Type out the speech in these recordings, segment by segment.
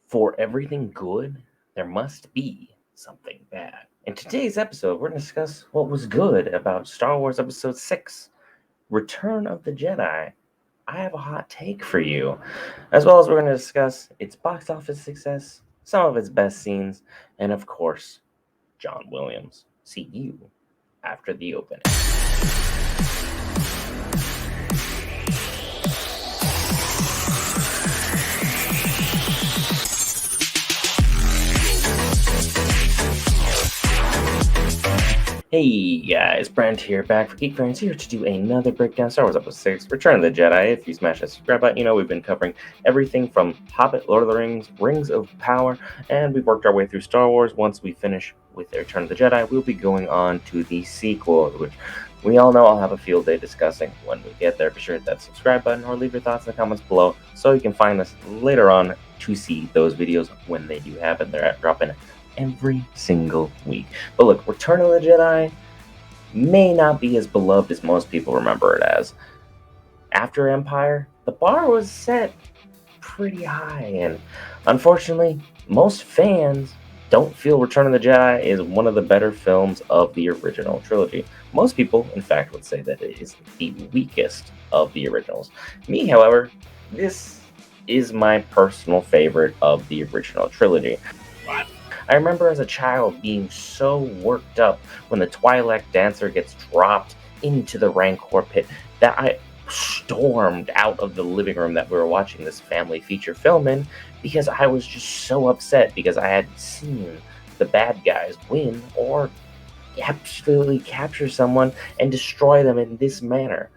For everything good, there must be something bad. In today's episode, we're going to discuss what was good about Star Wars Episode 6, Return of the Jedi. I have a hot take for you, as well as we're going to discuss its box office success, some of its best scenes, and of course, John Williams. See you after the opening. Hey guys, Brent here, back for Geek here to do another breakdown of Star Wars Episode 6, Return of the Jedi. If you smash that subscribe button, you know we've been covering everything from Hobbit, Lord of the Rings, Rings of Power, and we've worked our way through Star Wars. Once we finish with Return of the Jedi, we'll be going on to the sequels, which we all know I'll have a field day discussing when we get there. Be sure to hit that subscribe button or leave your thoughts in the comments below so you can find us later on to see those videos when they do happen. They're dropping every single week. But look, Return of the Jedi may not be as beloved as most people remember it as. After Empire, the bar was set pretty high, and unfortunately, most fans don't feel Return of the Jedi is one of the better films of the original trilogy. Most people, in fact, would say that it is the weakest of the originals. Me, however, this is my personal favorite of the original trilogy. I remember as a child being so worked up when the Twi'lek dancer gets dropped into the Rancor pit that I stormed out of the living room that we were watching this family feature film in because I was just so upset because I had seen the bad guys win or absolutely capture someone and destroy them in this manner.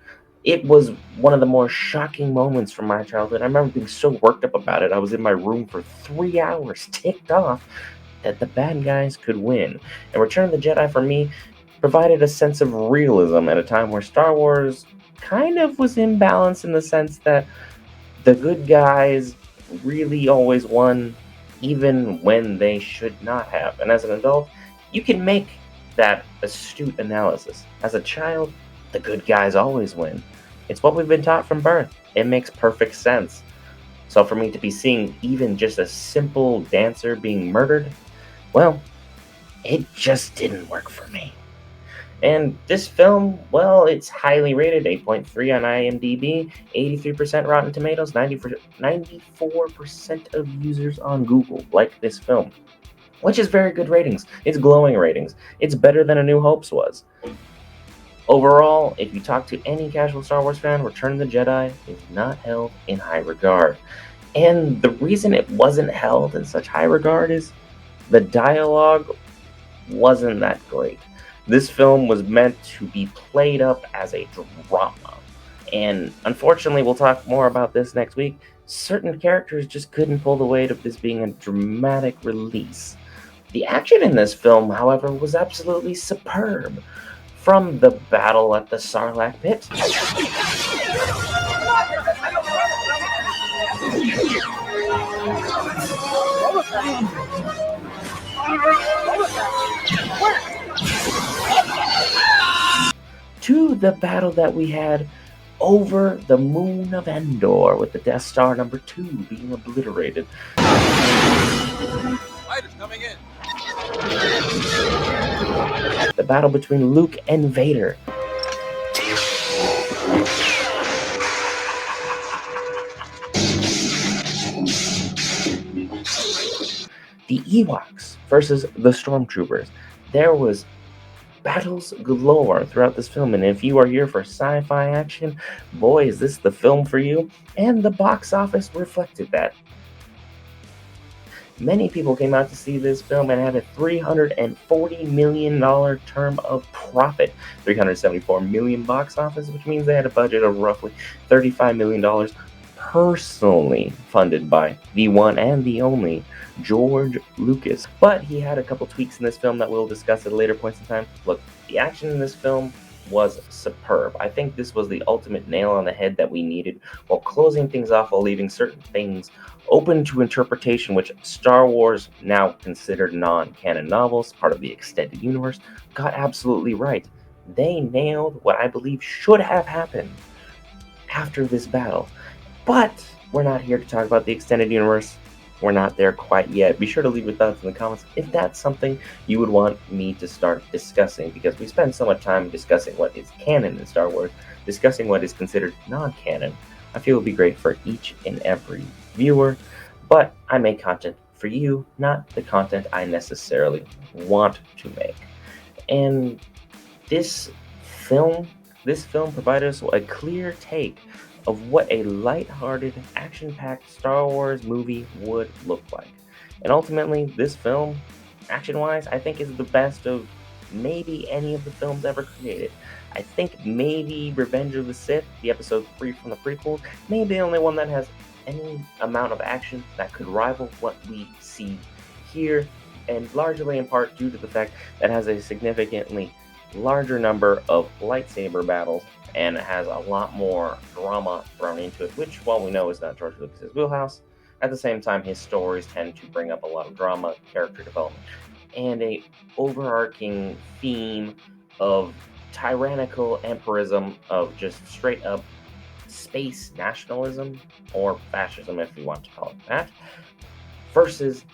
It was one of the more shocking moments from my childhood. I remember being so worked up about it. I was in my room for 3 hours, ticked off that the bad guys could win. And Return of the Jedi, for me, provided a sense of realism at a time where Star Wars kind of was imbalanced in the sense that the good guys really always won, even when they should not have. And as an adult, you can make that astute analysis. As a child, the good guys always win. It's what we've been taught from birth. It makes perfect sense. So for me to be seeing even just a simple dancer being murdered, well, it just didn't work for me. And this film, well, it's highly rated, 8.3 on IMDb, 83% Rotten Tomatoes, 94% of users on Google like this film, which is very good ratings. It's glowing ratings. It's better than A New Hope's was. Overall, if you talk to any casual Star Wars fan, Return of the Jedi is not held in high regard. And the reason it wasn't held in such high regard is the dialogue wasn't that great. This film was meant to be played up as a drama. And unfortunately, we'll talk more about this next week, certain characters just couldn't pull the weight of this being a dramatic release. The action in this film, however, was absolutely superb. From the battle at the Sarlacc pit, to the battle that we had over the moon of Endor with the Death Star number 2 being obliterated. Light is coming in. The battle between Luke and Vader. The Ewoks versus the Stormtroopers. There was battles galore throughout this film, and if you are here for sci-fi action, boy, is this the film for you. And the box office reflected that. Many people came out to see this film and had a $340 million term of profit. $374 million box office, which means they had a budget of roughly $35 million personally funded by the one and the only George Lucas. But he had a couple tweaks in this film that we'll discuss at later points in time. Look, the action in this film was superb. I think this was the ultimate nail on the head that we needed, while closing things off while leaving certain things open to interpretation, which Star Wars, now considered non-canon novels, part of the extended universe, got absolutely right. They nailed what I believe should have happened after this battle. But we're not here to talk about the extended universe. we're not there quite yet. Be sure to leave your thoughts in the comments if that's something you would want me to start discussing, because we spend so much time discussing what is canon in Star Wars, discussing what is considered non-canon. I feel it would be great for each and every viewer, but I make content for you, not the content I necessarily want to make. And this film provided us a clear take of what a light-hearted, action-packed Star Wars movie would look like. And ultimately, this film, action-wise, I think is the best of maybe any of the films ever created. I think maybe Revenge of the Sith, the episode 3 from the prequels, may be the only one that has any amount of action that could rival what we see here, and largely in part due to the fact that it has a significantly larger number of lightsaber battles and it has a lot more drama thrown into it, which, while we know is not George Lucas's wheelhouse, at the same time his stories tend to bring up a lot of drama, character development, and a overarching theme of tyrannical empirism, of just straight up space nationalism, or fascism if you want to call it that, versus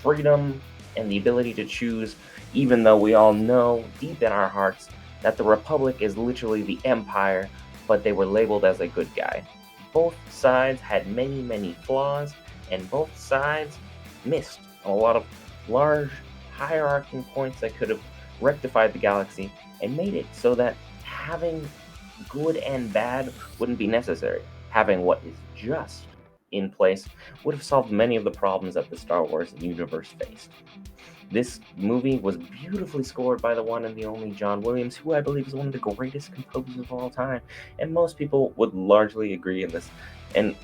freedom and the ability to choose, even though we all know deep in our hearts that the Republic is literally the Empire, but they were labeled as a good guy. Both sides had many, many flaws, and both sides missed a lot of large hierarchy points that could have rectified the galaxy and made it so that having good and bad wouldn't be necessary. Having what is just in place would have solved many of the problems that the Star Wars universe faced. This movie was beautifully scored by the one and the only John Williams, who I believe is one of the greatest composers of all time, and most people would largely agree in this. And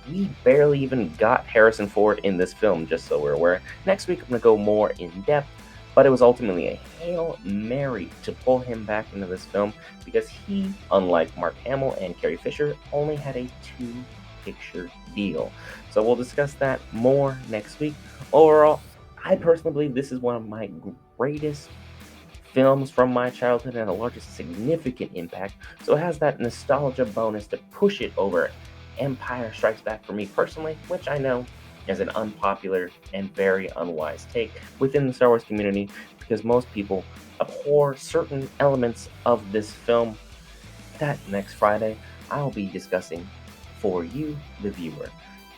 we barely even got Harrison Ford in this film, just so we're aware. Next week I'm going to go more in depth, but it was ultimately a Hail Mary to pull him back into this film, because he, unlike Mark Hamill and Carrie Fisher, only had a 2-picture deal. So we'll discuss that more next week. Overall, I personally believe this is one of my greatest films from my childhood and the largest significant impact, so it has that nostalgia bonus to push it over Empire Strikes Back for me personally, which I know is an unpopular and very unwise take within the Star Wars community, because most people abhor certain elements of this film that next Friday I'll be discussing for you, the viewer.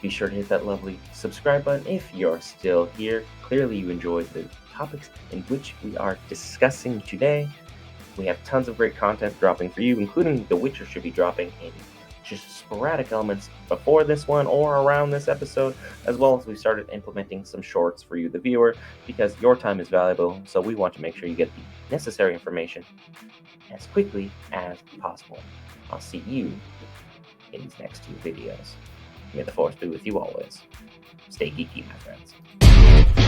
Be sure to hit that lovely subscribe button if you're still here. Clearly you enjoyed the topics in which we are discussing today. We have tons of great content dropping for you, including The Witcher should be dropping in just sporadic elements before this one or around this episode, as well as we started implementing some shorts for you, the viewer, because your time is valuable, so we want to make sure you get the necessary information as quickly as possible. I'll see you in these next 2 videos. May the Force be with you always. Stay geeky, my friends.